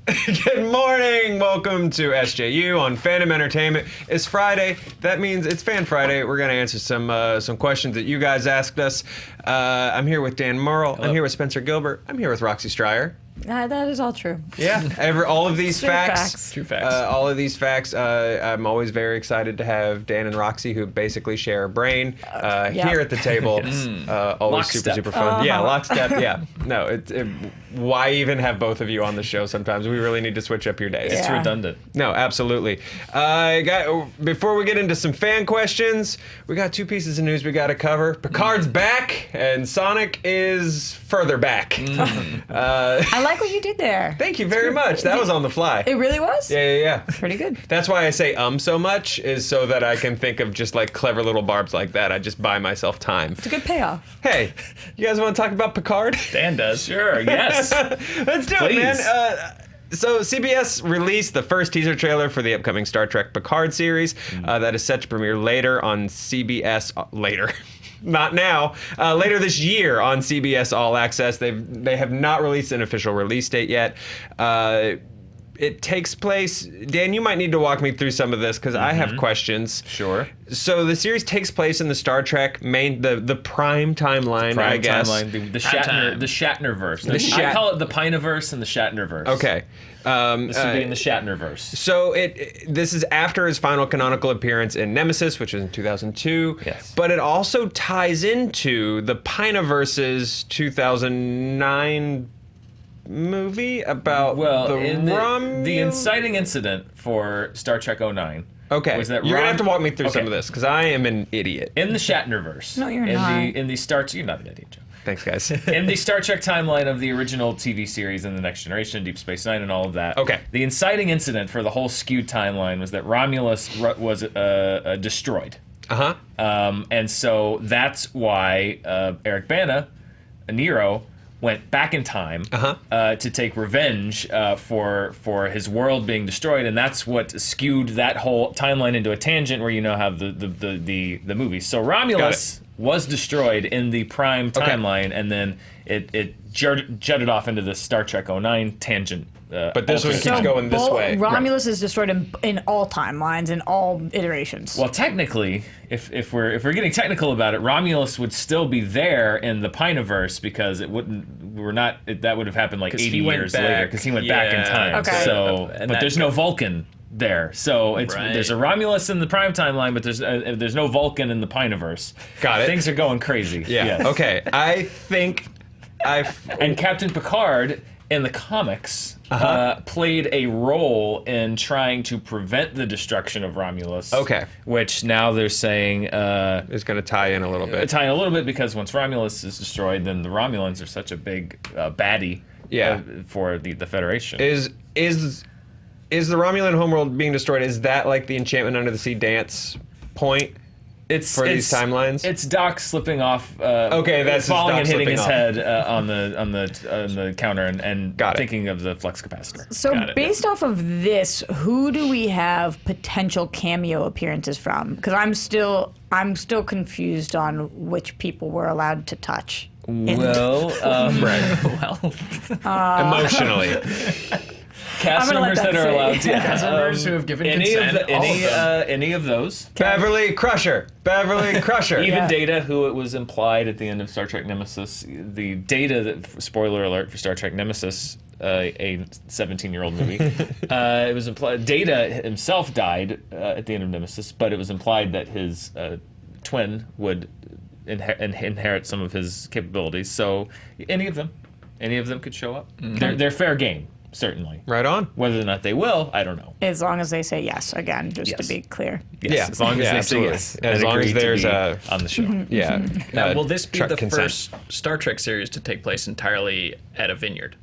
Good morning. Welcome to SJU on Fandom Entertainment. It's Friday. That means it's Fan Friday. We're going to answer some questions that you guys asked us. I'm here with Dan Murrell. Hello. I'm here with Spencer Gilbert. I'm here with Roxy Striar. That is all true. Yeah, all of these Straight facts. True facts. All of these facts. I'm always very excited to have Dan and Roxy, who basically share a brain, here at the table. Always Lockstep. super fun. Yeah, lockstep. Yeah. No, why even have both of you on the show sometimes? We really need to switch up your days. It's Yeah. redundant. No, absolutely. Before we get into some fan questions, we got two pieces of news we got to cover. Picard's back, and Sonic is further back. I like what you did there. Thank you very much. That was on the fly. It really was? Yeah. Pretty good. That's why I say so much, is so that I can think of just like clever little barbs like that. I just buy myself time. It's a good payoff. Hey, you guys want to talk about Picard? Dan does. Sure, yes. Let's do Please. it, man. So CBS released the first teaser trailer for the upcoming Star Trek Picard series that is set to premiere later on CBS. Later. Not now. Later this year on CBS All Access. They have not released an official release date yet. It takes place. Dan, you might need to walk me through some of this because I have questions. Sure. So the series takes place in the Star Trek the prime timeline, I guess. Timeline, the Shatnerverse. I call it the Pineverse and the Shatnerverse. Okay. This would be in the Shatnerverse. So this is after his final canonical appearance in Nemesis, which was in 2002. Yes. But it also ties into the Pineverse's 2009 movie about the inciting incident for Star Trek 09. Okay, was that you're gonna Ron- have to walk me through some Okay. of this because I am an idiot. In the Shatnerverse. No, you're in not. In the Star you're not an idiot, Joe. Thanks, guys. In the Star Trek timeline of the original TV series and the Next Generation, Deep Space Nine, and all of that. Okay. The inciting incident for the whole skewed timeline was that Romulus was destroyed. And so that's why Eric Bana, Nero, went back in time to take revenge for his world being destroyed, and that's what skewed that whole timeline into a tangent where you now have the movie. So Romulus was destroyed in the prime timeline, and then it jutted off into the Star Trek 09 tangent. But this one keeps going this way. Romulus is destroyed in all timelines, in all iterations. Well, technically, if we're getting technical about it, Romulus would still be there in the Pineverse because that would have happened like 80 years later because he went back in time. Okay. So, but there's no Vulcan there, so there's a Romulus in the prime timeline, but there's no Vulcan in the Pineverse. Got it. Things are going crazy. Yeah. Yes. Okay. I think And Captain Picard in the comics played a role in trying to prevent the destruction of Romulus. Okay. Which now they're saying it's going to tie in a little bit. tie in a little bit because once Romulus is destroyed, then the Romulans are such a big baddie for the Federation. Is the Romulan homeworld being destroyed? Is that like the Enchantment Under the Sea dance point? These timelines. It's Doc slipping off. That's falling Doc and hitting slipping his off. head on the counter and thinking of the flux capacitor. So based off of this, who do we have potential cameo appearances from? Because I'm still confused on which people we're allowed to touch. Well, Emotionally. cast members that are allowed to. Cast members who have given consent. Any of those. Beverly Crusher. Even Data, who it was implied at the end of Star Trek Nemesis, the Data that, spoiler alert for Star Trek Nemesis, a 17-year-old movie, it was implied Data himself died at the end of Nemesis, but it was implied that his twin would inherit some of his capabilities. So any of them could show up. They're fair game. Certainly. Right on. Whether or not they will, I don't know. As long as they say yes, again, just to be clear. Yes, Yeah. as long as they absolutely. say yes. As long as there's on the show. Yeah. Now, will this be truck the consent. first Star Trek series to take place entirely at a vineyard?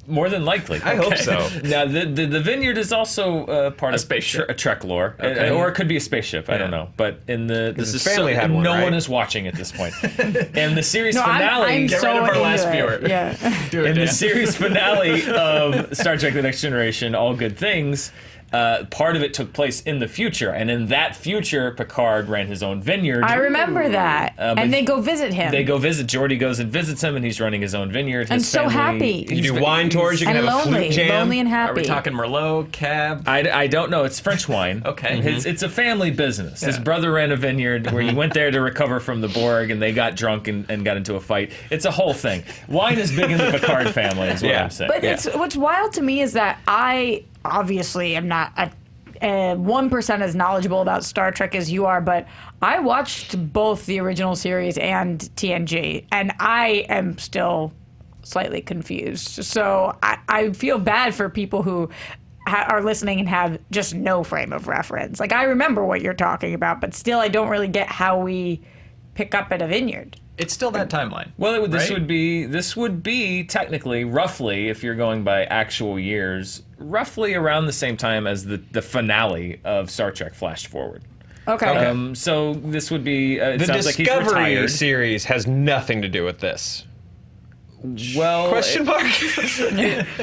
More than likely. I hope so. Now, the vineyard is also part of spaceship. a Trek lore, Okay. or it could be a spaceship. I don't know. But in this is family had one, no right? one is watching at this point. And the series No, finale. I'm Get so rid of our into last it. viewer. Yeah. Do it, in the Dan. series finale of Star Trek: The Next Generation, All Good Things, part of it took place in the future, and in that future, Picard ran his own vineyard. I remember that. And they go visit him. They go visit. Geordi goes and visits him, and he's running his own vineyard. And His so family, happy. You do wine tours. You can and have a lonely. flute jam. Lonely and happy. Are we talking Merlot, Cab? I don't know. It's French wine. Okay. It's a family business. His Yeah. brother ran a vineyard where he went there to recover from the Borg, and they got drunk and got into a fight. It's a whole thing. Wine is big in the Picard family, is what Yeah. I'm saying. But what's wild to me is that I obviously am not 1% as knowledgeable about Star Trek as you are, but I watched both the original series and TNG, and I am still slightly confused. So I feel bad for people who are listening and have just no frame of reference. Like, I remember what you're talking about, but still I don't really get how we pick up at a vineyard. It's still that timeline. Well, this right? would be technically, roughly, if you're going by actual years, roughly around the same time as the finale of Star Trek Flash Forward. Okay. So this would be. It The sounds like he's Discovery retired. series has nothing to do with this. Well, Question mark?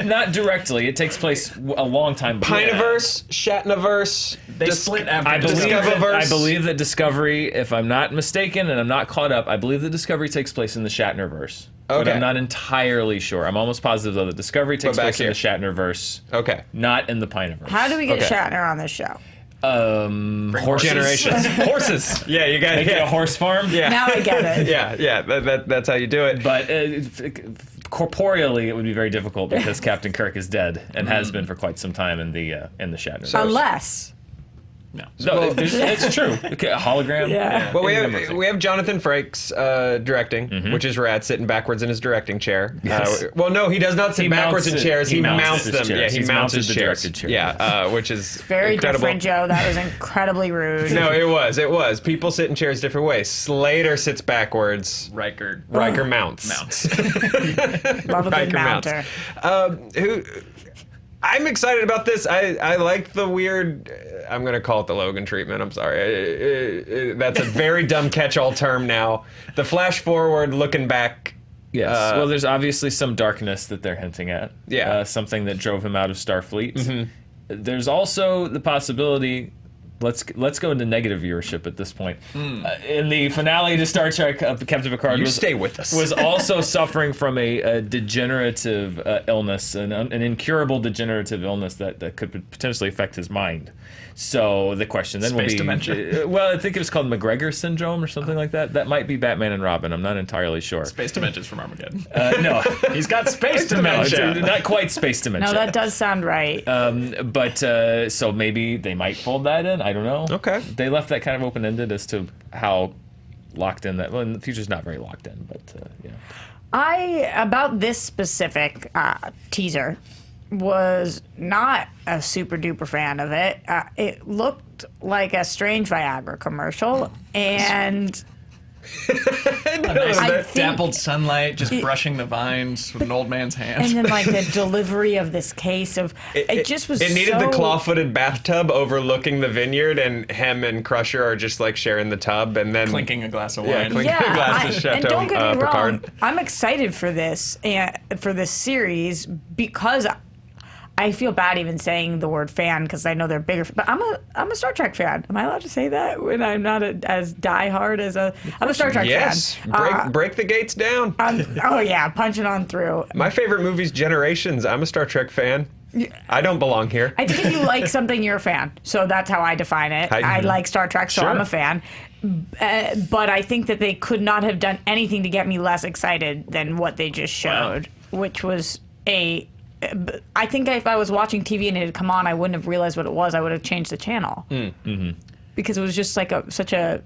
not directly. It takes place a long time before. Pineverse, Shatnaverse. They split after I believe, Discoververse. I believe that Discovery, if I'm not mistaken and I'm not caught up, I believe that Discovery takes place in the Shatnerverse. But Okay. I'm not entirely sure. I'm almost positive, though, that Discovery takes back place in here. the Shatnerverse, Okay. not in the Pineverse. How do we get Okay. Shatner on this show? Horses. Generations. Horses. Yeah, you got Make it a horse farm? Yeah. Now I get it. Yeah. That's how you do it. But corporeally, it would be very difficult because Captain Kirk is dead and has been for quite some time in the Shatner. Unless. No. No, it's true. Okay, a hologram. Yeah. Well, Any number of we have Jonathan Frakes directing, which is rad, sitting backwards in his directing chair. Yes. Well, no, he does not sit He backwards in mounts it. chairs. He He mounts mounts his them. chairs. Yeah, he He's mounts mounted his the chairs. directed chairs. Yeah, which is Very incredible. different, Joe. That was incredibly rude. No, it was. People sit in chairs different ways. Slater sits backwards. Riker Mounts. Love a good Riker mounts. mounter. I'm excited about this. I like the weird. I'm gonna call it the Logan treatment. I'm sorry. That's a very dumb catch-all term now. The flash forward, looking back. Yes. Well, there's obviously some darkness that they're hinting at. Yeah. Something that drove him out of Starfleet. There's also the possibility. Let's go into negative viewership at this point. In the finale to Star Trek, Captain Picard stay with us. was also suffering from a degenerative illness, an incurable degenerative illness that could potentially affect his mind. So the question then will Space be, dementia. well, I think it was called McGregor syndrome or something like that. That might be Batman and Robin. I'm not entirely sure. Space Dimensions from Armageddon. No, he's got space dementia. Not quite space dementia. No, that does sound right. But so maybe they might fold that in. I don't know. Okay. They left that kind of open ended as to how locked in that. Well, the future's not very locked in, but yeah. About this specific teaser, was not a super duper fan of it. It looked like a strange Viagra commercial, and Nice I think- dappled sunlight, just brushing the vines with an old man's hand. and then like the delivery of this case of it just was. It needed the so- claw-footed bathtub overlooking the vineyard, and Hem and Crusher are just like sharing the tub, and then Clinking a glass of Yeah, wine. clinking a glass of and Chateau don't get me wrong, Picard. I'm excited for this and for this series because I feel bad even saying the word fan because I know they're bigger. But I'm a Star Trek fan. Am I allowed to say that when I'm not as diehard as I'm a Star Trek Yes, fan? break the gates down. Oh yeah, punching on through. My favorite movie's Generations. I'm a Star Trek fan. I don't belong here. I think if you like something, you're a fan. So that's how I define it. I like Star Trek, so Sure. I'm a fan. But I think that they could not have done anything to get me less excited than what they just showed, which was I think if I was watching TV and it had come on, I wouldn't have realized what it was. I would have changed the channel. Because it was just like such a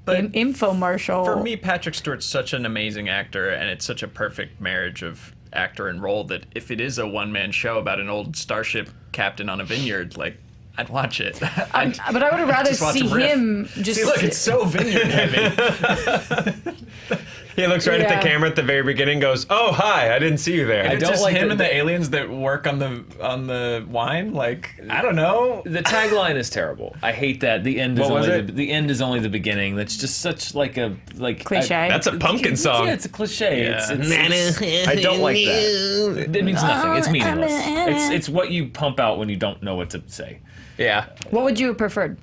infomercial. For me, Patrick Stewart's such an amazing actor, and it's such a perfect marriage of actor and role that if it is a one-man show about an old starship captain on a vineyard, like, I'd watch it. but I would have rather just watch see him riff. him just. See, look, it's so vineyard heavy. He looks right at Yeah. the camera at the very beginning, goes, "Oh, hi, I didn't see you there." I It's don't just like him the- and the aliens that work on the wine. Like, I don't know. The tagline is terrible. I hate that. The end is What was only it? the end is only the beginning. That's just such like a Cliche. That's a pumpkin song. Yeah, it's a cliche. Yeah. I don't like that. It means nothing. It's meaningless. It's what you pump out when you don't know what to say. Yeah. What would you have preferred?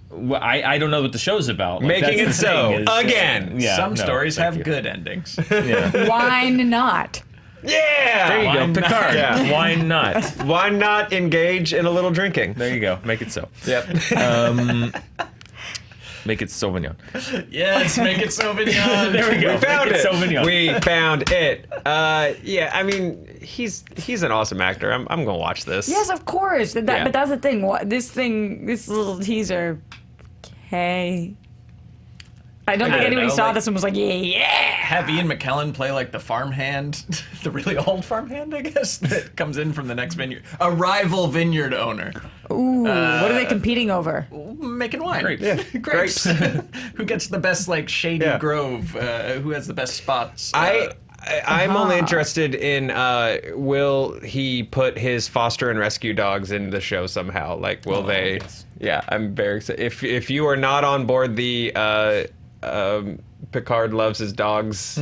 Well, I don't know what the show's about. Like, Making that's it the so. thing is- Again. Yeah, Some no, stories thank have you. good endings. Yeah. Why not? Yeah. There you Why go, not? Picard. Yeah. Why not? Why not engage in a little drinking? There you go. Make it so. Yep. Make it Sauvignon. Yes, make it Sauvignon. There we go. We found Make it. Sauvignon. We found it. Yeah, I mean, he's an awesome actor. I'm gonna watch this. Yes, of course. But that's the thing. This little teaser. Okay. I don't think don't anybody know, saw like- this and was like, yeah. Have Ian McKellen play like the farmhand, the really old farmhand, I guess, that comes in from the next vineyard. A rival vineyard owner. Ooh, what are they competing over? Making wine. Grapes. Yeah, Grapes. Who gets the best, like, shady Yeah. grove? Who has the best spots? I'm only interested in will he put his foster and rescue dogs into the show somehow? Like, will they? yes. Yeah, I'm very excited. If you are not on board the Picard loves his dogs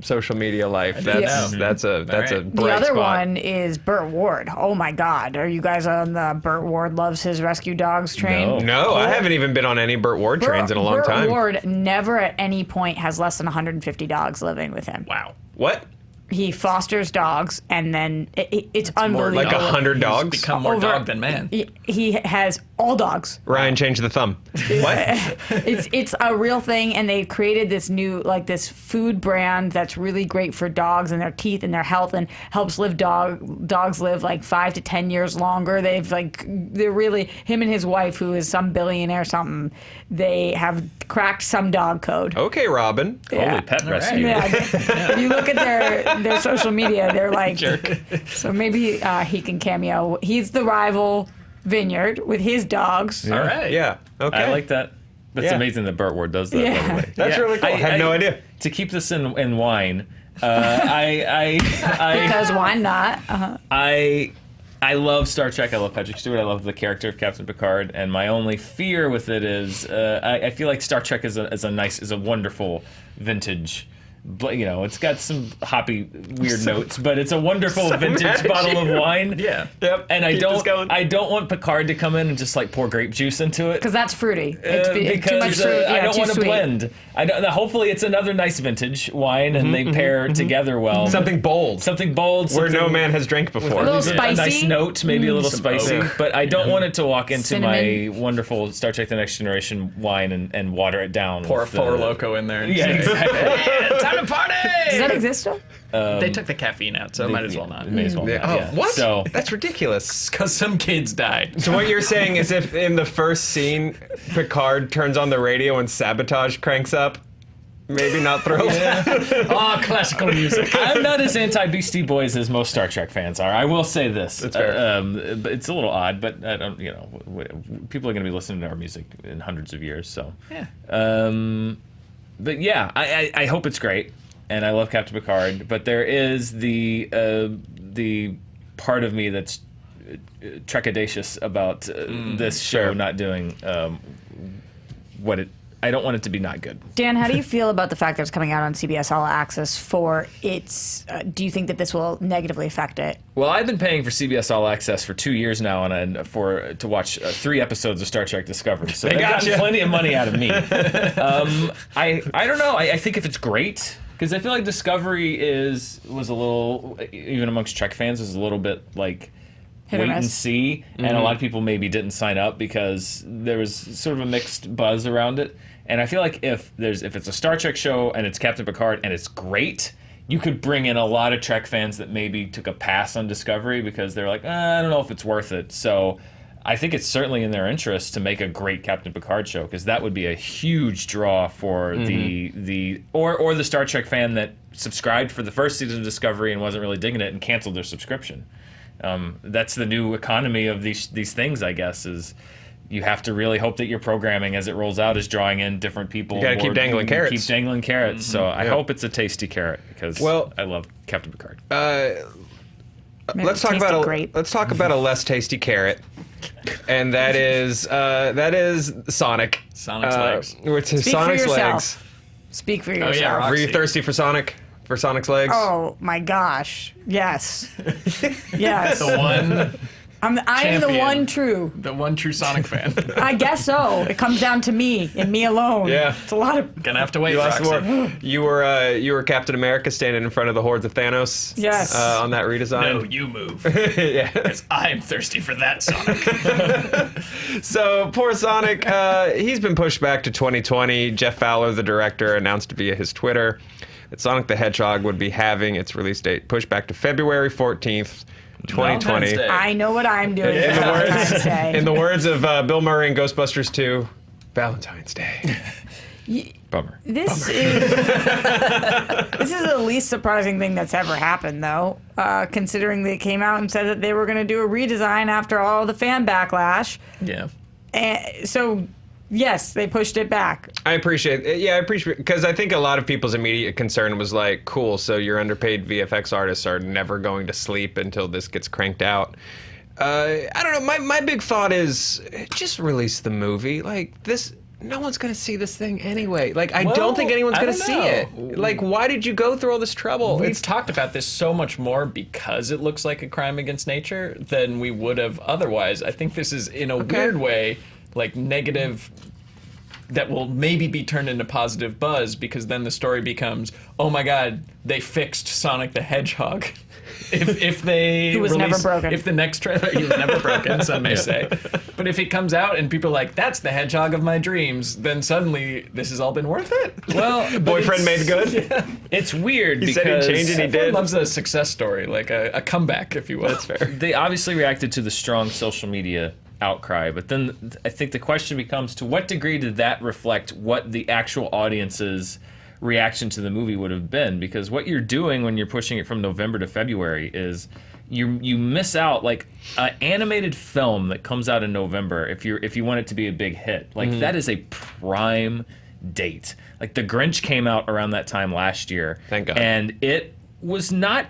social media life, that's a right. bright The other spot. one is Burt Ward. Oh my God. Are you guys on the Burt Ward loves his rescue dogs train? No, I haven't even been on any Burt Ward trains in a long Burt time. Ward never at any point has less than 150 dogs living with him. Wow. What? He fosters dogs, and then it's unbelievable. Like 100 He's dogs? become more Over- dog than man. He has all dogs. Ryan, change the thumb. What? It's a real thing, and they've created this new this food brand that's really great for dogs and their teeth and their health, and helps dogs live like 5 to 10 years longer. They're really him and his wife, who is some billionaire or something. They have cracked some dog code. Okay, Robin. Holy pet rescue. Yeah, if you look at their social media, they're like, so maybe he can cameo. He's the rival vineyard with his dogs. All right. Yeah. Okay. I like that. That's Yeah. amazing that Burt Ward does that, by Yeah. the way. That's really cool. I had no idea. To keep this in wine, I Because why not? I love Star Trek. I love Patrick Stewart. I love the character of Captain Picard. And my only fear with it is I feel like Star Trek is a wonderful vintage. But it's got some hoppy, weird notes, but it's a wonderful vintage mad at bottle of you. wine. Yeah. Yep. And Keep this going. I don't want Picard to come in and just like pour grape juice into it. Because that's fruity. It's Because too much fruit. I Yeah, don't too want to sweet. blend. I don't. Hopefully, it's another nice vintage wine, and they pair together well. Something bold. Something bold. Where no something man has drank A before. little a nice spicy. note, maybe a little spicy. oak. But I don't want it to walk into Cinnamon. my wonderful Star Trek: The Next Generation wine and water it down. Pour a with the- Four Loko in there. And Yeah, say, exactly. "Yeah, time to party! Does that exist still? They took the caffeine out, so might as well not. May as well Yeah. not, Oh, yeah. what? So That's ridiculous. Because some kids died. So what you're saying is if in the first scene, Picard turns on the radio and Sabotage cranks up, maybe not thrilled. Oh, classical music. I'm not as anti-Beastie Boys as most Star Trek fans are. I will say this. That's fair. But it's a little odd, but I don't. People are going to be listening to our music in hundreds of years. So, Yeah. but yeah, I hope it's great, and I love Captain Picard. But there is the part of me that's trepidatious about this show Sure. not doing what it. I don't want it to be not good. Dan, how do you feel about the fact that it's coming out on CBS All Access for its? Do you think that this will negatively affect it? Well, I've been paying for CBS All Access for 2 years now, to watch 3 episodes of Star Trek Discovery. So they've gotten gotcha. plenty of money out of me. I don't know. I think if it's great, because I feel like Discovery was a little, even amongst Trek fans, is a little bit like Hit or wait and miss. see, and a lot of people maybe didn't sign up because there was sort of a mixed buzz around it. And I feel like if it's a Star Trek show and it's Captain Picard and it's great, you could bring in a lot of Trek fans that maybe took a pass on Discovery because they're like, I don't know if it's worth it. So I think it's certainly in their interest to make a great Captain Picard show, because that would be a huge draw for the Star Trek fan that subscribed for the first season of Discovery and wasn't really digging it and canceled their subscription. That's the new economy of these things, I guess, is you have to really hope that your programming as it rolls out is drawing in different people. You gotta keep dangling carrots. Keep dangling carrots. So I hope it's a tasty carrot because I love Captain Picard. Let's talk about a less tasty carrot, and that is Sonic. Sonic's legs. Which is Speak Sonic's for yourself. legs. Speak for yeah, yourself. Roxy. Were you thirsty for Sonic? For Sonic's legs? Oh my gosh! Yes, yes. The one, I am the champion. one true Sonic fan. I guess so. It comes down to me and me alone. Yeah. It's a lot of. Gonna have to wait, You lost the Roxy. war. You were Captain America standing in front of the hordes of Thanos. Yes. On that redesign. No, you move. Yeah. Because I'm thirsty for that Sonic. So poor Sonic, he's been pushed back to 2020. Jeff Fowler, the director, announced via his Twitter that Sonic the Hedgehog would be having its release date pushed back to February 14th, 2020. Valentine's Day. I know what I'm doing for Valentine's Day. In the words of Bill Murray in Ghostbusters 2, Valentine's Day. Bummer. This is the least surprising thing that's ever happened, though, considering they came out and said that they were going to do a redesign after all the fan backlash. Yeah. And so, yes, they pushed it back. I appreciate it. Yeah, I appreciate it because I think a lot of people's immediate concern was like, cool, so your underpaid VFX artists are never going to sleep until this gets cranked out. I don't know. My big thought is just release the movie. Like this. No one's going to see this thing anyway. Like, I don't think anyone's going to see it. Like, why did you go through all this trouble? We've talked about this so much more because it looks like a crime against nature than we would have otherwise. I think this is, in a weird way, like negative that will maybe be turned into positive buzz because then the story becomes, oh my god, they fixed Sonic the Hedgehog. If they He was never broken. If the next trailer, he was never broken, some may say. But if it comes out and people are like, that's the hedgehog of my dreams, then suddenly this has all been worth it. Well, Boyfriend made good? Yeah. It's weird He because said he'd change it, he Everyone did. loves a success story, like a comeback, if you will. That's fair. they obviously reacted to the strong social media outcry, but then I think the question becomes, to what degree did that reflect what the actual audience's reaction to the movie would have been? Because what you're doing when you're pushing it from November to February is you miss out, like an animated film that comes out in November if you want it to be a big hit, like that is a prime date. Like The Grinch came out around that time last year, Thank God. and it was not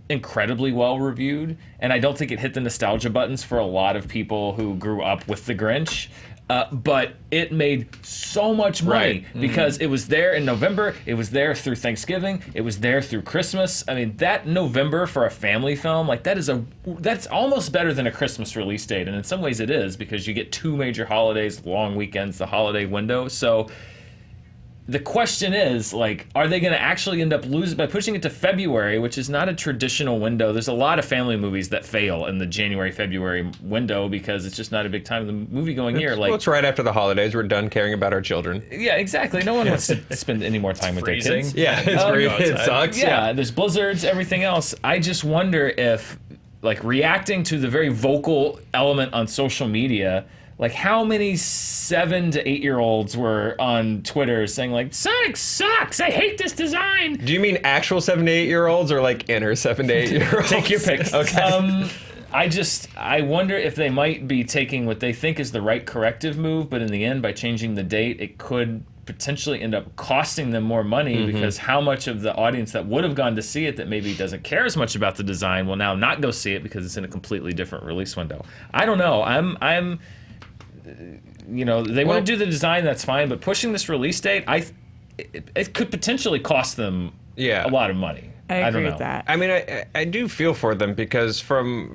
incredibly well reviewed, and I don't think it hit the nostalgia buttons for a lot of people who grew up with The Grinch. But it made so much money because it was there in November, it was there through Thanksgiving, it was there through Christmas. I mean, that November for a family film, like that's almost better than a Christmas release date, and in some ways it is because you get two major holidays, long weekends, the holiday window. So the question is, like, are they going to actually end up losing by pushing it to February, which is not a traditional window? There's a lot of family movies that fail in the January-February window because it's just not a big time of the movie-going year. Like, Well, it's right after the holidays. We're done caring about our children. yeah, exactly. No one wants to spend any more time with their freezing. kids. Yeah, it's Oh, very, go it outside. sucks. Yeah, there's blizzards, everything else. I just wonder if, like, reacting to the very vocal element on social media, like, how many 7 to 8 year olds were on Twitter saying, like, Sonic sucks, I hate this design? Do you mean actual 7 to 8 year olds or like inner 7 to 8 year olds? Take your pick. Okay. I wonder if they might be taking what they think is the right corrective move, but in the end, by changing the date, it could potentially end up costing them more money because how much of the audience that would have gone to see it that maybe doesn't care as much about the design will now not go see it because it's in a completely different release window. I don't know. I'm you know, they want to do the design, that's fine, but pushing this release date, it could potentially cost them Yeah. a lot of money. I don't agree know. with that. I mean, I do feel for them because from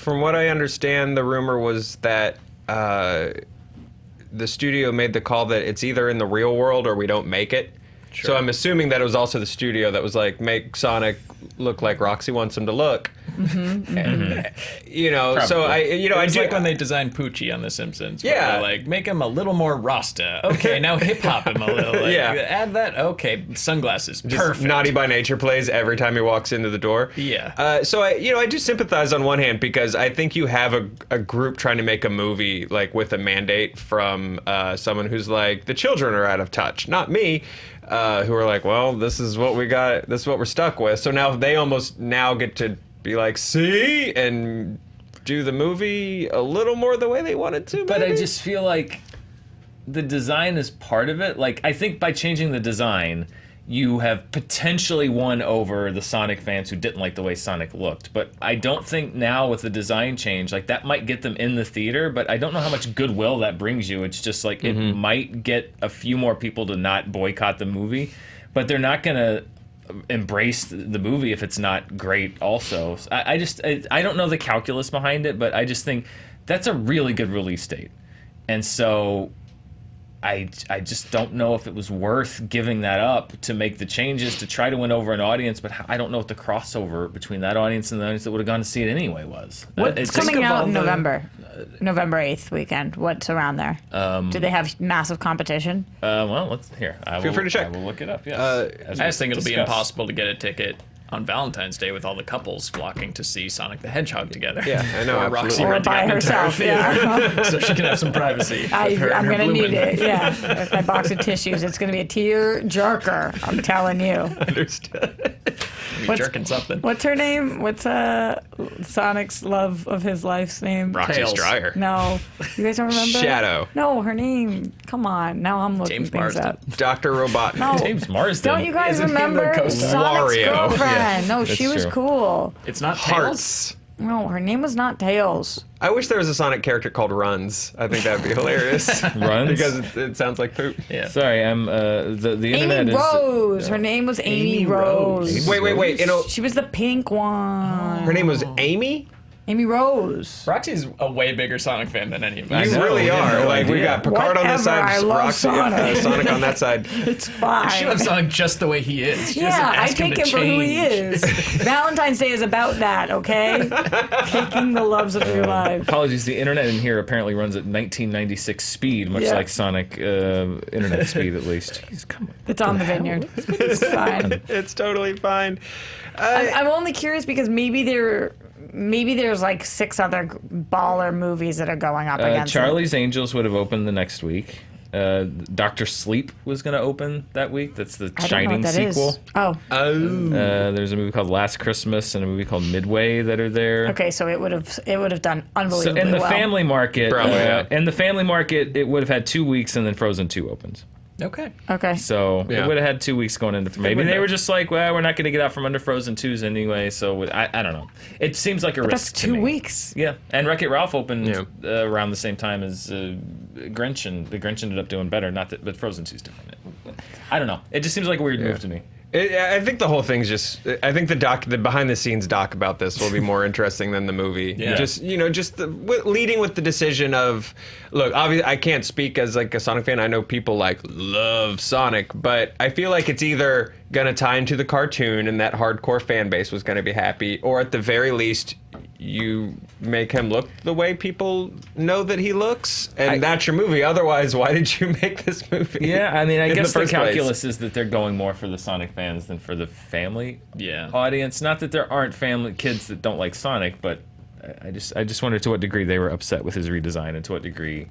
what I understand, the rumor was that the studio made the call that it's either in the real world or we don't make it. Sure. So I'm assuming that it was also the studio that was like, make Sonic look like Roxy wants him to look. And, you know, so Probably. I It's do like when they designed Poochie on The Simpsons. where Yeah. they're like, make him a little more Rasta. Okay, now hip hop him a little. Like, Yeah. Add that. Okay, sunglasses. just Perfect. Naughty by Nature plays every time he walks into the door. Yeah. So I do sympathize on one hand because I think you have a group trying to make a movie like with a mandate from someone who's like, the children are out of touch, not me. Who are like, well, this is what we got, this is what we're stuck with. So now they almost now get to be like, see, and do the movie a little more the way they wanted to. But I maybe? just feel like the design is part of it. Like, I think by changing the design, you have potentially won over the Sonic fans who didn't like the way Sonic looked. But I don't think now with the design change, like, that might get them in the theater, but I don't know how much goodwill that brings you. It's just like, it might get a few more people to not boycott the movie, but they're not going to embrace the movie if it's not great also. I don't know the calculus behind it, but I just think that's a really good release date. And so I just don't know if it was worth giving that up to make the changes to try to win over an audience, but I don't know what the crossover between that audience and the audience that would have gone to see it anyway was. What's coming out in November? November 8th weekend. What's around there? Do they have massive competition? Well, let's hear. Feel free to check. I will look it up, yes. I just think it'll be impossible to get a ticket on Valentine's Day with all the couples flocking to see Sonic the Hedgehog together. Yeah, I know. Or absolutely. Roxy Or renting by out an entire herself, theater yeah. so she can have some privacy. with her I'm and her going to blue need one. it, yeah. With my box of tissues. It's going to be a tear jerker, I'm telling you. Understood. Be jerking something. What's her name? What's Sonic's love of his life's name? Roxy Tails. Striar. No. You guys don't remember? Shadow. No, her name. Come on. Now I'm looking James things Marsden. up. Dr. Robotnik. No. James Marsden. Don't you guys Isn't he the remember co-star? Sonic's Wario. girlfriend? No, That's she was true. cool. It's not Tails. Hearts. No, her name was not Tails. I wish there was a Sonic character called Runs. I think that'd be hilarious. Runs? Because it sounds like poop. Yeah. Sorry, I'm the internet Amy is Rose. Her name was Amy Amy Rose. Rose. Wait. You know, She was the pink one. her name was Amy? Amy Rose. Roxy's a way bigger Sonic fan than any of us. You know, really we had are. no Like, we idea. got Picard on this Whatever, I side, love Roxy, Sonic. Sonic on that side. It's fine. She loves Sonic just the way he is. She doesn't Yeah, I ask him take to him for who he change. is. Valentine's Day is about that, okay? Taking the loves of your life. Apologies, the internet in here apparently runs at 1996 speed, much Yeah. like Sonic internet speed at least. Jeez, come on. It's on the vineyard. It's fine. It's totally fine. I'm only curious because maybe there's like 6 other baller movies that are going up against it. Charlie's Angels would have opened the next week. Dr. Sleep was going to open that week. That's the I don't know Shining what that is. sequel. Oh, There's a movie called Last Christmas and a movie called Midway that are there. okay. So it would have done So unbelievably in the well. family market, Probably, yeah. in the family market, it would have had 2 weeks and then Frozen 2 opens. Okay. Okay. So Yeah. it would have had 2 weeks going into. Maybe they were just like, well, we're not going to get out from under Frozen 2s anyway. So I don't know. It seems like a That's risk to 2 me. weeks. Yeah, and Wreck-It Ralph opened Yeah. around the same time as Grinch, and the Grinch ended up doing better. Not that, but Frozen 2's different. I don't know. It just seems like a weird move to me. I think the whole thing's just. I think the behind the scenes doc about this will be more interesting than the movie. Yeah. Just leading with the decision of, look, obviously I can't speak as like a Sonic fan. I know people like love Sonic, but I feel like it's either gonna tie into the cartoon and that hardcore fan base was gonna be happy, or at the very least you make him look the way people know that he looks, and that's your movie. Otherwise, why did you make this movie? Yeah, I mean, I in guess the first place? calculus is that they're going more for the Sonic fans than for the family Yeah. audience. Not that there aren't family kids that don't like Sonic, but I just wonder to what degree they were upset with his redesign and to what degree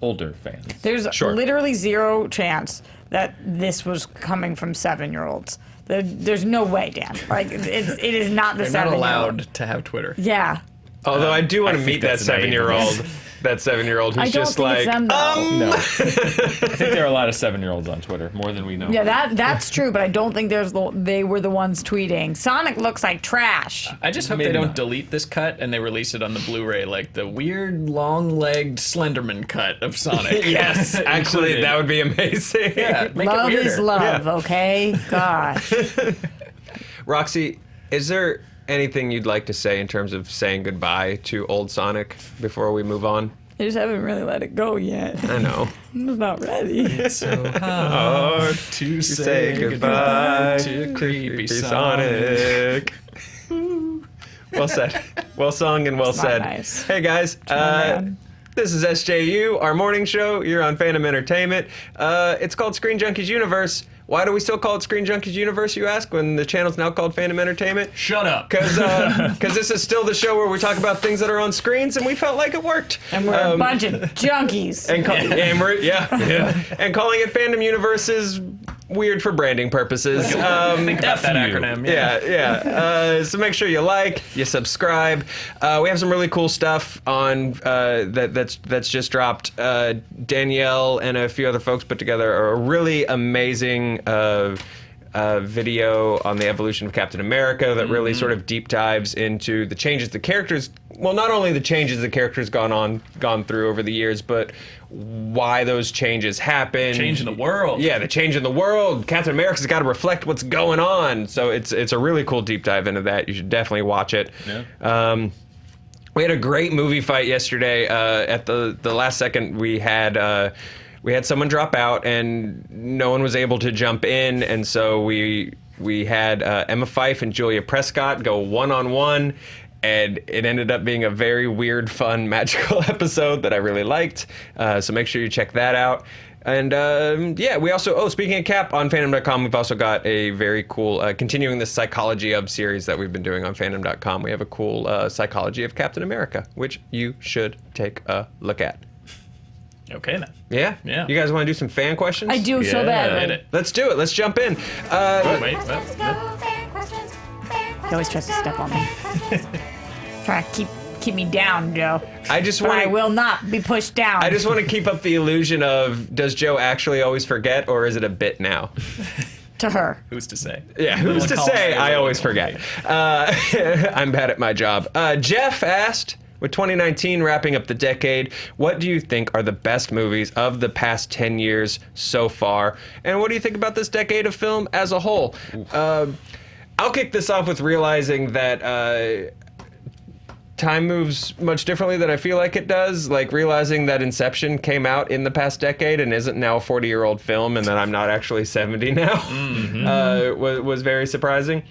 older fans. There's Sure. literally zero chance that this was coming from 7-year-olds. There's no way, Dan. Like it is not the They're not 7-year-old. allowed to have Twitter. Yeah. Although I do want to I meet think that that's naive. 7-year-old. That 7-year-old who's I don't just think like, it's them, though. No, I think there are a lot of 7-year-olds on Twitter, more than we know. Yeah, that's true, but I don't think they were the ones tweeting. Sonic looks like trash. I just hope Maybe they don't not. delete this cut and they release it on the Blu-ray, like the weird, long-legged Slenderman cut of Sonic. yes, actually, Included. that would be amazing. Yeah, make it Love weirder. is love, Yeah. okay? Gosh. Roxy, is there anything you'd like to say in terms of saying goodbye to old Sonic before we move on? I just haven't really let it go yet. I know. I'm just not ready. So hard to Say goodbye to creepy Sonic. Sonic. Well said. Well sung and well It's not said. nice. Hey guys, man. this is SJU, our morning show. You're on Fandom Entertainment. It's called Screen Junkies Universe. Why do we still call it Screen Junkies Universe, you ask, when the channel's now called Fandom Entertainment? Shut up. Because this is still the show where we talk about things that are on screens, and we felt like it worked. And we're a bunch of junkies. And and calling it Fandom Universe is weird for branding purposes. Think about that acronym. Yeah. So make sure you like, you subscribe. We have some really cool stuff on that's just dropped. Danielle and a few other folks put together a really amazing video on the evolution of Captain America that really sort of deep dives into the changes the characters. Well, not only the changes the characters gone through over the years, but why those changes happen. Change in the world. Yeah, the change in the world. Captain America's got to reflect what's going on. So it's a really cool deep dive into that. You should definitely watch it. Yeah. We had a great movie fight yesterday. At the last second, we had someone drop out, and no one was able to jump in, and so we had Emma Fyffe and Julia Prescott go one-on-one. And it ended up being a very weird, fun, magical episode that I really liked. So make sure you check that out. And we also, speaking of Cap, on Fandom.com, we've also got a very cool, continuing the Psychology of series that we've been doing on Fandom.com. We have a cool Psychology of Captain America, which you should take a look at. Okay, then. Yeah? Yeah. You guys want to do some fan questions? I do so bad. Hit it. Let's do it. Let's jump in. Wait. He always tries to step on me. Trying to keep me down, Joe. I just But want I will not be pushed down. I just want to keep up the illusion of, does Joe actually always forget, or is it a bit now? To her. Who's to say? Yeah, who's to say? I always forget. I'm bad at my job. Jeff asked, with 2019 wrapping up the decade, what do you think are the best movies of the past 10 years so far? And what do you think about this decade of film as a whole? I'll kick this off with realizing that time moves much differently than I feel like it does. Like realizing that Inception came out in the past decade and isn't now a 40-year-old film, and that I'm not actually 70 now, was very surprising.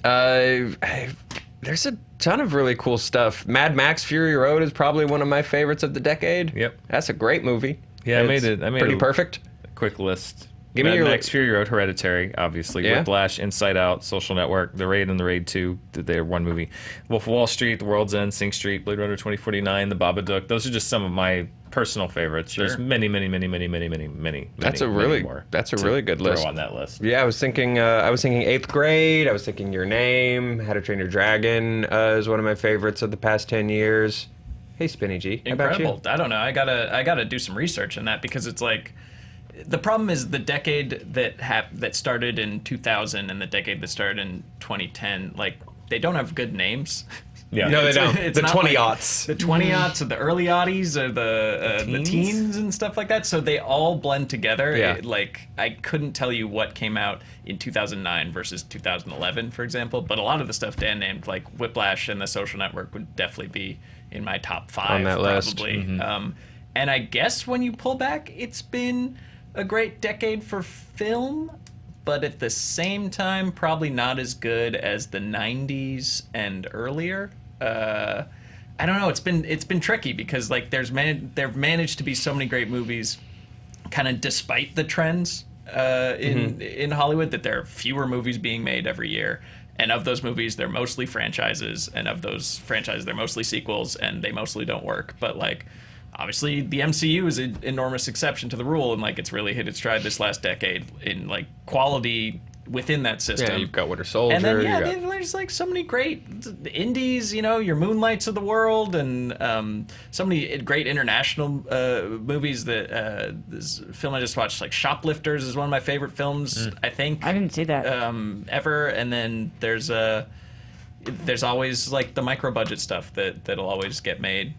There's a ton of really cool stuff. Mad Max Fury Road is probably one of my favorites of the decade. Yep. That's a great movie. Yeah, I It's made pretty perfect. quick list. Give me Mad your Max Fury Road, Hereditary, obviously. Yeah. Whiplash, Inside Out, Social Network, The Raid and The Raid 2, they're one movie. Wolf of Wall Street, The World's End, Sing Street, Blade Runner 2049, The Babadook. Those are just some of my personal favorites. Sure. There's many more. That's a really good list. Throw on that list. Yeah, I was thinking 8th grade. I was thinking Your Name, How to Train Your Dragon is one of my favorites of the past 10 years. Hey, Spinny G. How about you? Incredible. I don't know. I gotta do some research on that, because it's like, the problem is the decade that started in 2000 and the decade that started in 2010. Like, they don't have good names. Yeah. No, they don't. It's The not 20-aughts. The 20-aughts or the early aughties or the teens and stuff like that. So they all blend together. Yeah. Like, I couldn't tell you what came out in 2009 versus 2011, for example. But a lot of the stuff Dan named, like Whiplash and The Social Network, would definitely be in my top 5 On that list. probably. And I guess when you pull back, it's been a great decade for film, but at the same time, probably not as good as the 90s and earlier. I don't know. It's been tricky, because like there've managed to be so many great movies, kind of despite the trends in Hollywood, that there are fewer movies being made every year. And of those movies, they're mostly franchises, and of those franchises, they're mostly sequels, and they mostly don't work. But like, obviously, the MCU is an enormous exception to the rule, and like it's really hit its stride this last decade in like quality within that system. Yeah, you've got Winter Soldier. And then there's like so many great indies, your Moonlights of the world, and so many great international movies. That this film I just watched, like Shoplifters, is one of my favorite films. I think I didn't see that. ever. And then there's always like the micro budget stuff that'll always get made.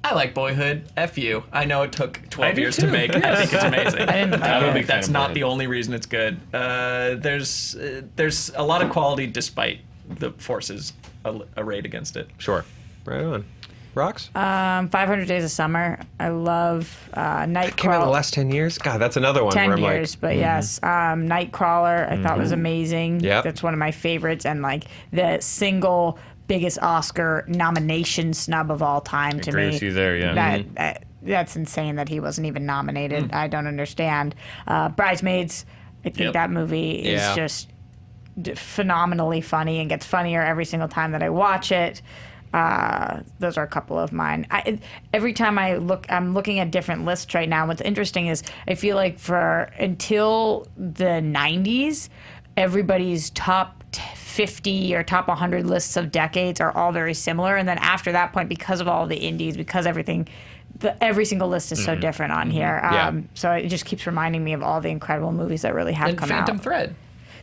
I like Boyhood. F you. I know it took 12 years to make. I think it's amazing. I didn't like it. That's not the only reason it's good. There's a lot of quality despite the forces arrayed against it. Sure. Right on. Rox? 500 Days of Summer. I love Nightcrawler. Came out in the last 10 years? God, that's another one 10 where I'm years, but yes. Nightcrawler, I thought was amazing. Yep. That's one of my favorites, and like the single biggest Oscar nomination snub of all time to Agree me. with you there, yeah. That's insane that he wasn't even nominated. I don't understand. Bridesmaids, I think that movie is just phenomenally funny and gets funnier every single time that I watch it. Those are a couple of mine. Every time I'm looking at different lists right now. What's interesting is I feel like until the 90s, everybody's top 50 or top 100 lists of decades are all very similar. And then after that point, because of all the indies, because every single list is so different on here. So it just keeps reminding me of all the incredible movies that really have come Phantom out. Thread.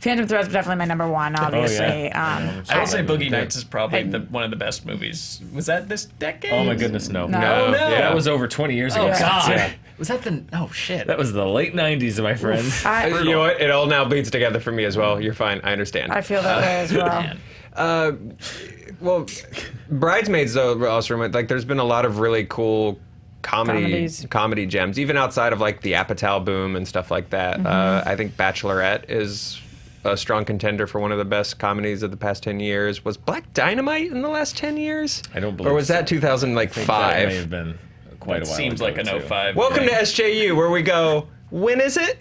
Phantom Thread is definitely my number one, obviously. I will say Boogie Nights is probably one of the best movies. Was that this decade? Oh my goodness, no. No. No. That was over 20 years ago. Oh God. Yeah. Was that the? Oh shit. That was the late 90s, my friend. You know what? It all now bleeds together for me as well. You're fine. I understand. I feel that way as well. Man. Well, Bridesmaids though also remind, like there's been a lot of really cool comedy gems, even outside of like the Apatow boom and stuff like that. I think Bachelorette is a strong contender for one of the best comedies of the past 10 years. Was Black Dynamite in the last 10 years? I don't believe Or was that so. 2005? That may have been quite a while Seems ago, like an too. 05. Welcome to SJU, where we go, when is it?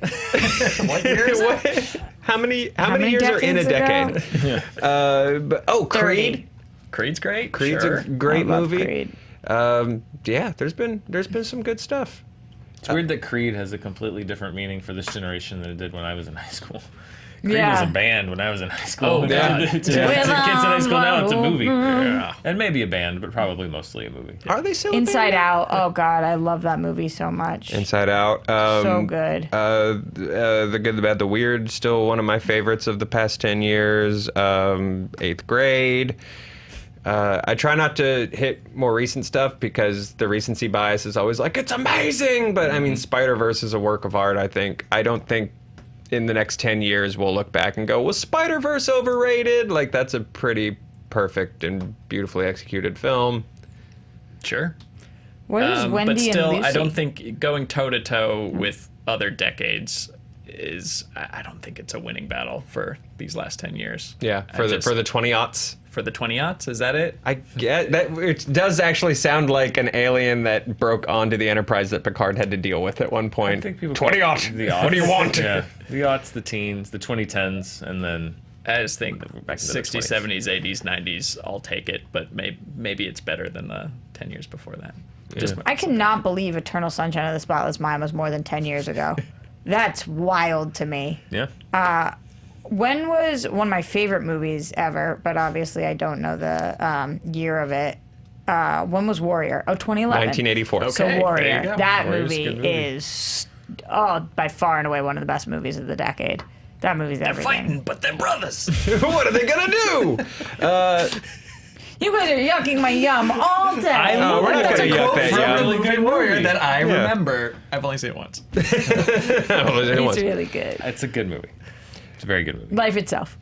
What year is it? How many years are in a decades decade? Creed. Creed's great. Creed's Sure. a great I love movie. Creed. Yeah, there's been some good stuff. It's weird that Creed has a completely different meaning for this generation than it did when I was in high school. Creed Yeah. was a band when I was in high school. Oh, God. To kids in high school now, it's a movie. Yeah. And maybe a band, but probably mostly a movie. Are they still a Inside band? Out. Oh God, I love that movie so much. Inside Out. So good. The Good, the Bad, the Weird, still one of my favorites of the past 10 years. Eighth Grade. I try not to hit more recent stuff because the recency bias is always like, it's amazing! But I mean, Spider-Verse is a work of art, I think. I don't think in the next 10 years we'll look back and go, was Spider-Verse overrated? Like, that's a pretty perfect and beautifully executed film. Sure. What is Wendy but still, and Lucy? I don't think going toe to toe with other decades is. I don't think it's a winning battle for these last 10 years. Yeah, for the 20-aughts. For the 20-aughts, is that it? I get that. It does actually sound like an alien that broke onto the Enterprise that Picard had to deal with at one point. I think people 20-aught. The aughts. What do you want? Yeah. The aughts, the teens, the 2010s, and then I just think back into the 60s, 20s. 70s, 80s, 90s, I'll take it, but maybe it's better than the 10 years before that. Just I cannot believe Eternal Sunshine of the Spotless Mind was more than 10 years ago. That's wild to me. yeah. When was one of my favorite movies ever, but obviously I don't know the year of it. When was Warrior? Oh, 2011. 1984. Okay. So there you Warrior. go. That Warrior's a movie good movie. is by far and away one of the best movies of the decade. That movie's everything. fighting, but they're brothers. What are they gonna do? You guys are yucking my yum all day. we're not That's gonna a yuck quote that from yum. the movie Warrior that I Yeah. remember. I've only seen it once. It's really good. It's a good movie. It's a very good movie. Life itself.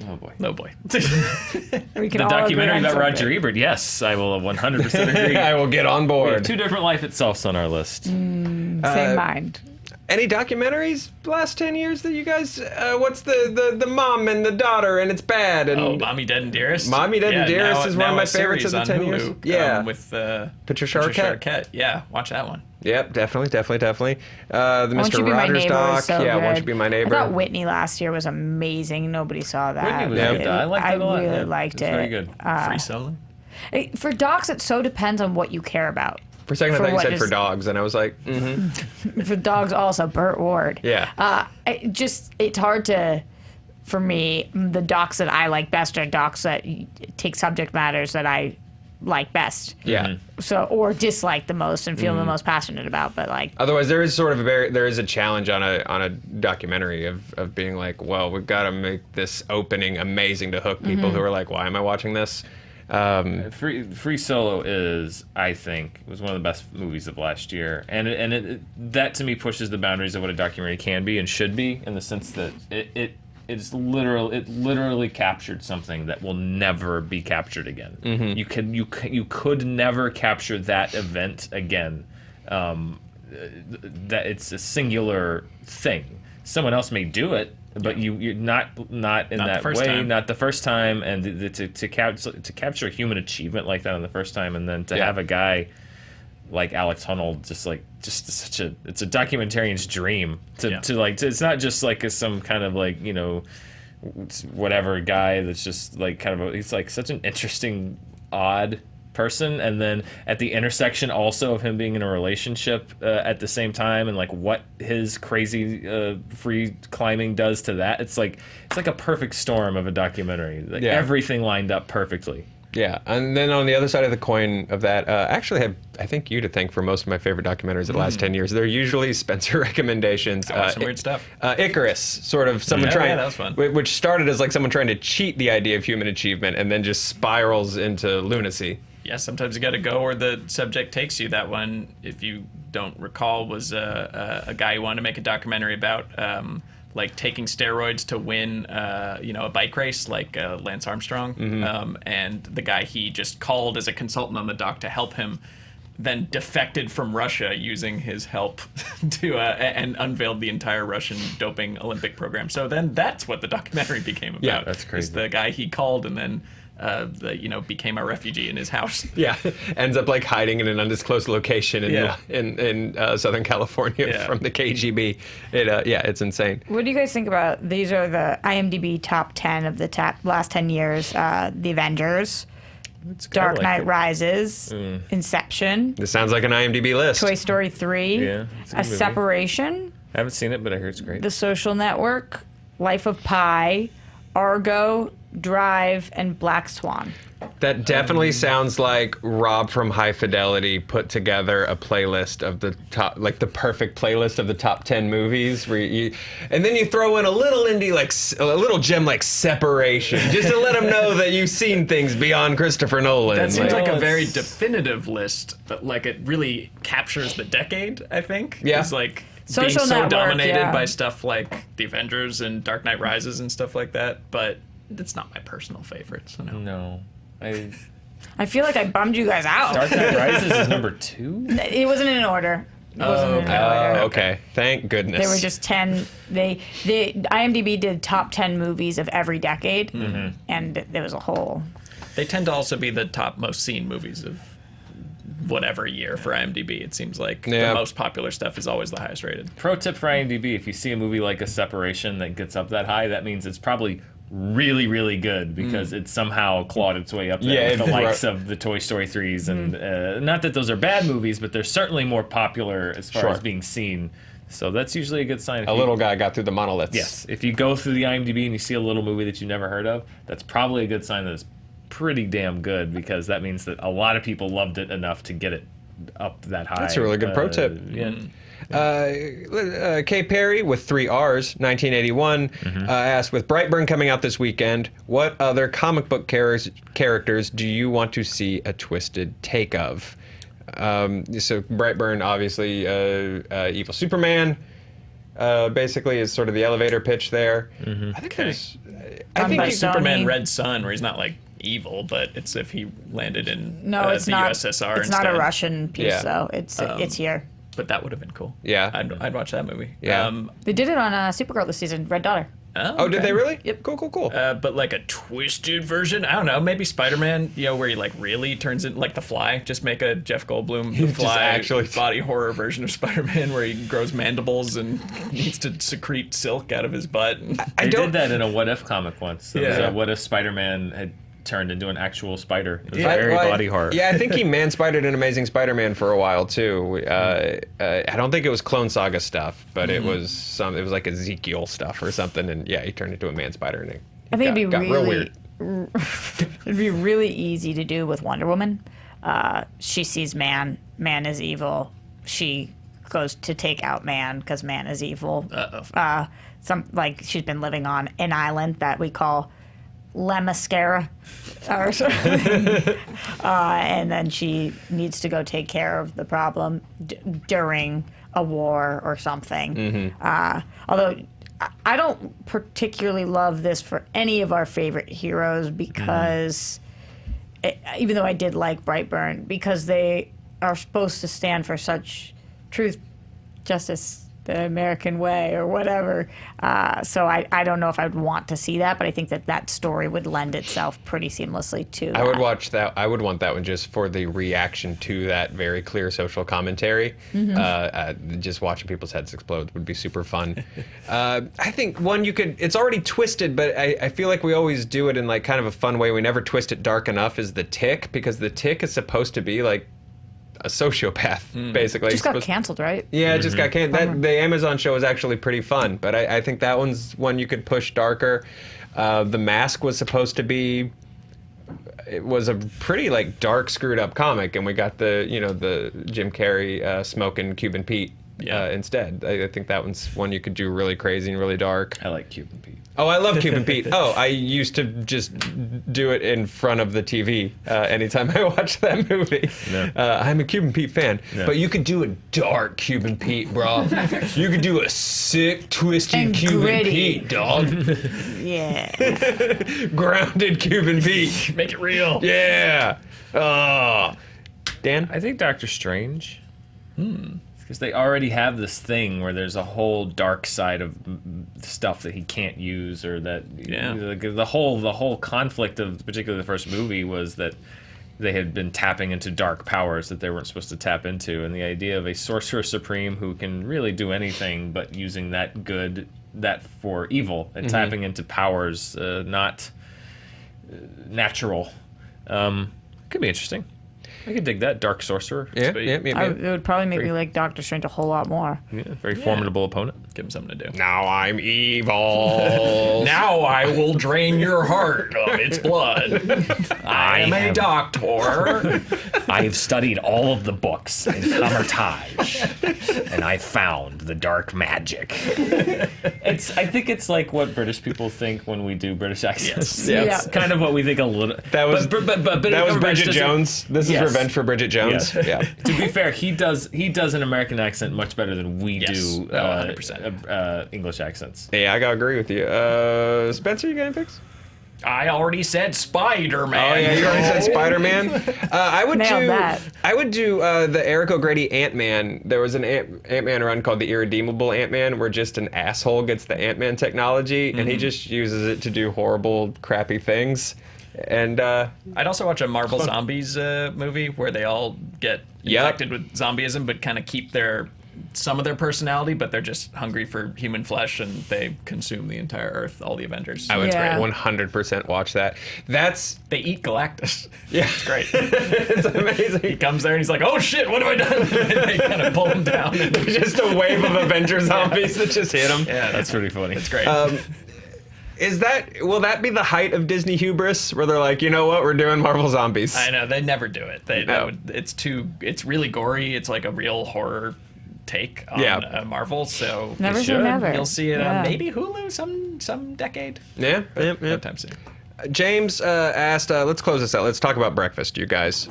Oh, boy. Oh boy. We can The all documentary agree on about Roger something. Ebert, yes, I will 100% agree. I will get on We have board. two different Life Itselfs on our list. Same mind. Any documentaries last 10 years that you guys? What's the mom and the daughter and it's bad and Oh, Mommy Dead and Dearest. Mommy Dead and Dearest now- is one of now my a favorites of series the on 10 years. Hulu, Yeah. with Patricia Arquette. Yeah, watch that one. Yep, definitely. The Won't Mr. You Be My Rogers Neighbor doc. was so Yeah, good. Won't You Be My Neighbor? I thought Whitney last year was amazing. Nobody saw that. Whitney was Yeah. good. I liked it a lot. really Yeah, liked it's it. very good. Free Solo. For docs, it so depends on what you care about. For a second, I for thought you what said is- for dogs, and I was like, For dogs, also Burt Ward. yeah. It's hard to, for me, the docs that I like best are docs that take subject matters that I like best. Yeah. So or dislike the most and feel the most passionate about, but like Otherwise, there is sort of there is a challenge on a documentary of being like, well, we've got to make this opening amazing to hook people who are like, why am I watching this? Free Solo is, I think, was one of the best movies of last year, and that to me pushes the boundaries of what a documentary can be and should be, in the sense that it literally captured something that will never be captured again. You could never capture that event again. That it's a singular thing. Someone else may do it, but you're not in Not the that first way. time. Not the first time, and to capture human achievement like that on the first time, and then to have a guy like Alex Honnold just such a it's a documentarian's dream it's not just like some kind of like, whatever guy that's just like kind of he's like such an interesting odd person, and then at the intersection also of him being in a relationship at the same time, and like what his crazy free climbing does to that. It's like a perfect storm of a documentary. Like everything lined up perfectly. Yeah, and then on the other side of the coin of that, I actually have, I think, you to thank for most of my favorite documentaries of the last 10 years. They're usually Spencer recommendations. Some weird stuff. Icarus, sort of someone trying, that was fun. Which started as like someone trying to cheat the idea of human achievement and then just spirals into lunacy. Yeah, sometimes you got to go where the subject takes you. That one, if you don't recall, was a guy who wanted to make a documentary about like taking steroids to win, a bike race, like Lance Armstrong. And the guy he just called as a consultant on the doc to help him, then defected from Russia using his help to and unveiled the entire Russian doping Olympic program. So then that's what the documentary became about. Yeah, that's crazy. Is the guy he called and then became a refugee in his house. Yeah, ends up like hiding in an undisclosed location in Southern California from the KGB. It's insane. What do you guys think about, these are the IMDb top 10 of the last 10 years, The Avengers, Dark Knight Rises, Inception. This sounds like an IMDb list. Toy Story 3, Yeah, it's a good A movie. Separation, I haven't seen it, but I heard it's great. The Social Network, Life of Pi, Argo, Drive, and Black Swan. That definitely sounds like Rob from High Fidelity put together a playlist of the top, like the perfect playlist of the top 10 movies, and then you throw in a little indie, like a little gem like Separation, just to let them know that you've seen things beyond Christopher Nolan. That seems like a very definitive list, but like it really captures the decade, I think. Yeah. It's like Social being so Network, dominated by stuff like The Avengers and Dark Knight Rises and stuff like that, but it's not my personal favorite, so no. No. I feel like I bummed you guys out. Dark Knight Rises is number 2? It wasn't in order. It wasn't in order. Okay, thank goodness. There were just 10. They IMDb did top 10 movies of every decade, and there was a whole. They tend to also be the top most seen movies of whatever year for IMDb. It seems like the most popular stuff is always the highest rated. Pro tip for IMDb, if you see a movie like A Separation that gets up that high, that means it's probably really, really good because it somehow clawed its way up there with the likes of the Toy Story 3s. And not that those are bad movies, but they're certainly more popular as far as being seen. So that's usually a good sign. A little guy got through the monoliths. Yes. If you go through the IMDb and you see a little movie that you never heard of, that's probably a good sign that it's pretty damn good, because that means that a lot of people loved it enough to get it up that high. That's a really good pro tip. Yeah. Kay Perry with 3 R's, 1981, asked, with Brightburn coming out this weekend, what other comic book characters do you want to see a twisted take of? So Brightburn, obviously, evil Superman, basically is sort of the elevator pitch there. I think there's... I think by Superman Sony. Red Sun, where he's not like evil, but it's if he landed in It's the not. USSR It's instead. not a Russian piece, Yeah. though. It's here. But that would have been cool. Yeah. I'd watch that movie. Yeah. They did it on Supergirl this season. Red Daughter. Oh, did they really? Yep. Cool. But like a twisted version, I don't know, maybe Spider-Man, where he like really turns into like The Fly. Just make a Jeff Goldblum The Just Fly actually- body horror version of Spider-Man where he grows mandibles and needs to secrete silk out of his butt. They did that in a What If comic once. There was Yeah. a What If Spider-Man had turned into an actual spider. It was Yeah, very well, body horror. Yeah, I think he man-spidered in Amazing Spider-Man for a while too. I don't think it was Clone Saga stuff, but it was like Ezekiel stuff or something. And yeah, he turned into a man-spider and I think got real weird. it'd be really easy to do with Wonder Woman. She sees man is evil. She goes to take out man because man is evil. She's been living on an island that we call La Mascara or something. And then she needs to go take care of the problem during a war or something. Although I don't particularly love this for any of our favorite heroes because, even though I did like Brightburn, because they are supposed to stand for such truth, justice, the American way or whatever. So I don't know if I would want to see that, but I think that story would lend itself pretty seamlessly to that. I would watch that. I would want that one just for the reaction to that very clear social commentary. Just watching people's heads explode would be super fun. I think one you could. It's already twisted, but I feel like we always do it in like kind of a fun way. We never twist it dark enough. Is the Tick, because the Tick is supposed to be like a sociopath, basically. Just got canceled, right? Yeah, it just got canceled. The Amazon show was actually pretty fun, but I think that one's one you could push darker. The Mask was supposed to be. It was a pretty like dark, screwed up comic, and we got the Jim Carrey smoking Cuban Pete instead. I think that one's one you could do really crazy and really dark. I like Cuban Pete. Oh, I love Cuban Pete. Oh, I used to just do it in front of the TV anytime I watched that movie. No. I'm a Cuban Pete fan. No. But you could do a dark Cuban Pete, bro. You could do a sick, twisted And Cuban gritty. Pete, dog. Yeah. Grounded Cuban Pete. Make it real. Yeah. Oh. Dan? I think Doctor Strange. Because they already have this thing where there's a whole dark side of stuff that he can't use, or that the whole conflict of particularly the first movie was that they had been tapping into dark powers that they weren't supposed to tap into, and the idea of a sorcerer supreme who can really do anything but using that for evil and tapping into powers not natural could be interesting. I could dig that. Dark sorcerer. Yeah. It would probably make me like Doctor Strange a whole lot more. Yeah, very formidable opponent. Give him something to do. Now I'm evil. Now I will drain your heart of its blood. I am a doctor. I've studied all of the books in Kamar-Taj, and I found the dark magic. I think it's like what British people think when we do British accents. Yes. It's kind of what we think a little. That was but that was Bridget Jones. This is Yes. revenge for Bridget Jones. Yes. Yeah. To be fair, he does an American accent much better than we do 100%. English accents. Yeah, I gotta agree with you. Spencer, you got any picks? I already said Spider-Man. Oh yeah, you already said Spider-Man. I would Nailed do. that. I would do the Eric O'Grady Ant-Man. There was an Ant-Man run called the Irredeemable Ant-Man, where just an asshole gets the Ant-Man technology and he just uses it to do horrible, crappy things. And I'd also watch a Marvel Zombies movie where they all get infected with zombieism, but kind of keep some of their personality, but they're just hungry for human flesh, and they consume the entire Earth. All the Avengers. I would Yeah. 100% watch that. They eat Galactus. Yeah, It's great. it's amazing. He comes there and he's like, "Oh shit, what have I done?" And they kind of pull him down. Just a wave of Avenger zombies that just hit him. Yeah, That's pretty funny. it's great. Will that be the height of Disney hubris, where they're like, you know what, we're doing Marvel Zombies? I know they never do it. No. It's really gory. It's like a real horror take on Marvel. So Never say should. never. you'll see it Yeah. on maybe Hulu some decade. Yeah. No time soon. James asked, let's close this out. Let's talk about breakfast, you guys.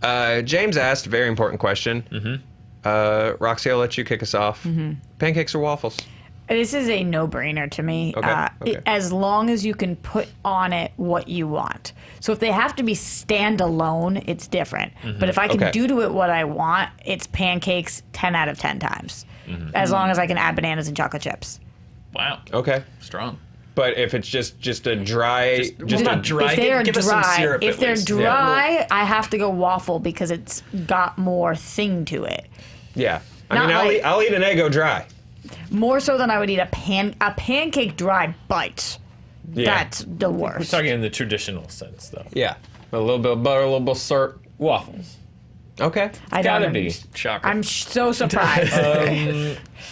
James asked, very important question. Roxy, I'll let you kick us off. Pancakes or waffles? This is a no-brainer to me. Okay. As long as you can put on it what you want. So if they have to be standalone, it's different. But if I can Okay. do to it what I want, it's pancakes 10 out of 10 times. As long as I can add bananas and chocolate chips. Wow, Okay. strong. But if it's just a dry, Not dry. If they are give us some dry, syrup if at they're least. dry, I have to go waffle because it's got more thing to it. yeah. I Not mean, like- I'll eat an Eggo dry. More so than I would eat a pancake dry bite. Yeah. That's the worst. We're talking in the traditional sense, though. Yeah. A little bit of butter, a little bit of syrup. Waffles. Okay. I Gotta don't be. Shocker. I'm so surprised.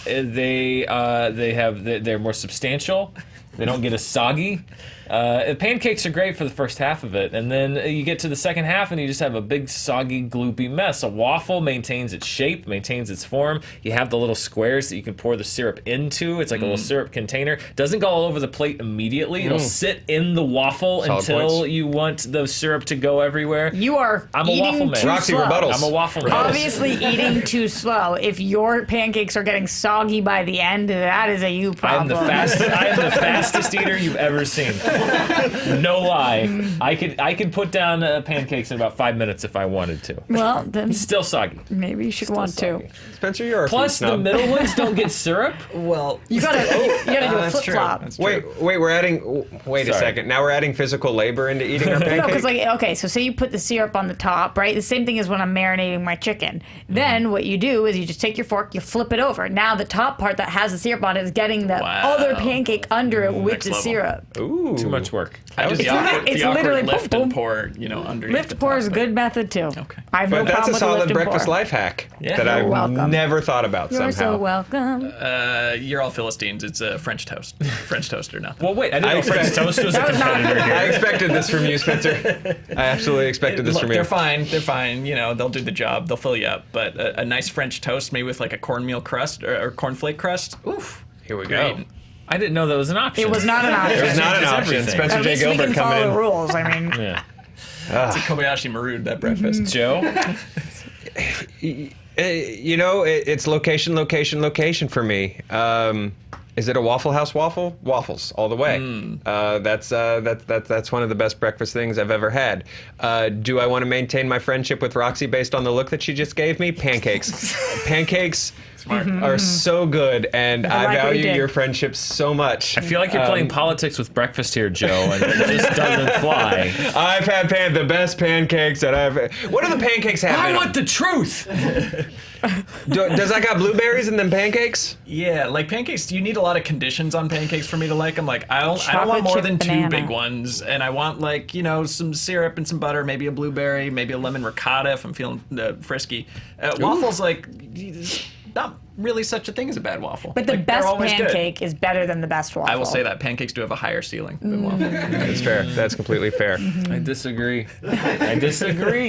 They're more substantial. They don't get as soggy. Pancakes are great for the first half of it, and then you get to the second half and you just have a big soggy gloopy mess. A waffle maintains its shape, maintains its form. You have the little squares that you can pour the syrup into. It's like a little syrup container. Doesn't go all over the plate immediately. It'll sit in the waffle Solid until points. you want the syrup to go everywhere. You are I'm a eating waffle man. too Roxy slow. rebuttals. I'm a waffle man. Obviously eating too slow. If your pancakes are getting soggy by the end, that is a you I am problem. the fastest. I am the fastest eater you've ever seen. No lie. I could put down pancakes in about 5 minutes if I wanted to. Well, then Still soggy. maybe you should want to. Spencer, you're a Plus, food the snob. middle ones don't get syrup. Well, You gotta do a that's flip true. flop. That's true. Wait, we're adding. Wait a Sorry. second. Now we're adding physical labor into eating our No, pancake. because okay, so say you put the syrup on the top, right? The same thing as when I'm marinating my chicken. Then what you do is you just take your fork, you flip it over. Now the top part that has the syrup on it is getting the Wow. other pancake under it with Next the level. syrup. Ooh, Too much work. I just It's the awkward, it's the awkward literally lift boom, and boom. pour, underneath. Lift the pour top, is a but- good method too. Okay. I have no But that's problem a with solid lift and breakfast pour. life hack Yeah. that You're I've welcome. never thought about You're somehow. so welcome. You're all Philistines. It's a French toast. French toast or nothing. Well, wait. I didn't know French toast was a That was not- competitor here. I expected this from you, Spencer. I absolutely expected this Look, from you. they're fine. They're fine. They'll do the job. They'll fill you up. But a nice French toast, maybe with like a cornmeal crust or cornflake crust. Oof. Here we Great. go. I didn't know that was an option. It was not an option. It was not an Changes option. everything. Spencer At J. least we Gilbert can coming follow the in. rules. I mean, Yeah. It's a Kobayashi Maru'd, that breakfast. Joe. It's location, location, location for me. Is it a Waffle House waffle? Waffles all the way. That's one of the best breakfast things I've ever had. Do I want to maintain my friendship with Roxy based on the look that she just gave me? Pancakes. Pancakes are so good, and I like what you value did. your friendship so much. I feel like you're playing politics with breakfast here, Joe, and it just doesn't fly. I've had the best pancakes that I've. What do the pancakes have? I in want them? the truth. Does that got blueberries in them pancakes? Yeah, like pancakes, you need a lot of conditions on pancakes for me to like them. Like, I don't want Chocolate more chip than banana. 2 big ones. And I want, like, some syrup and some butter, maybe a blueberry, maybe a lemon ricotta if I'm feeling frisky. Waffles, like, not really such a thing as a bad waffle. but the Like, they're best always good. pancake is better than the best waffle. I will say that pancakes do have a higher ceiling than waffles. That's fair. That's completely fair. I disagree.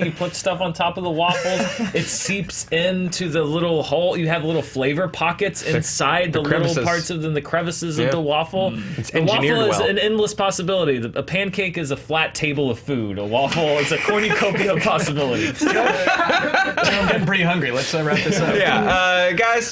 You put stuff on top of the waffles. It seeps into the little hole. You have little flavor pockets inside the little crevices. parts of the crevices Yeah. of the waffle. It's The waffle engineered is well. an endless possibility. A pancake is a flat table of food. A waffle is a cornucopia of possibilities. I'm getting pretty hungry. Let's wrap this up. Yeah, guys.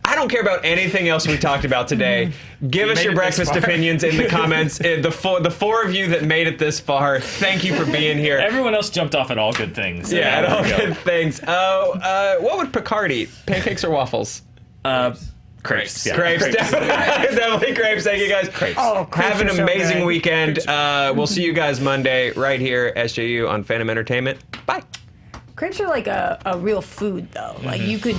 I don't care about anything else we talked about today. Give us made your it this breakfast far. opinions in the comments. The four of you that made it this far, thank you for being here. Everyone else jumped off at all good things. Yeah, and there all we go. good things. What would Picard eat? Pancakes or waffles? Crepes. Yeah. Crepes, definitely crepes. Thank you guys. Oh, crepes Have an are so amazing good. weekend. We'll see you guys Monday right here, SJU on Fandom Entertainment. Bye. Crepes are like a real food, though. Like you could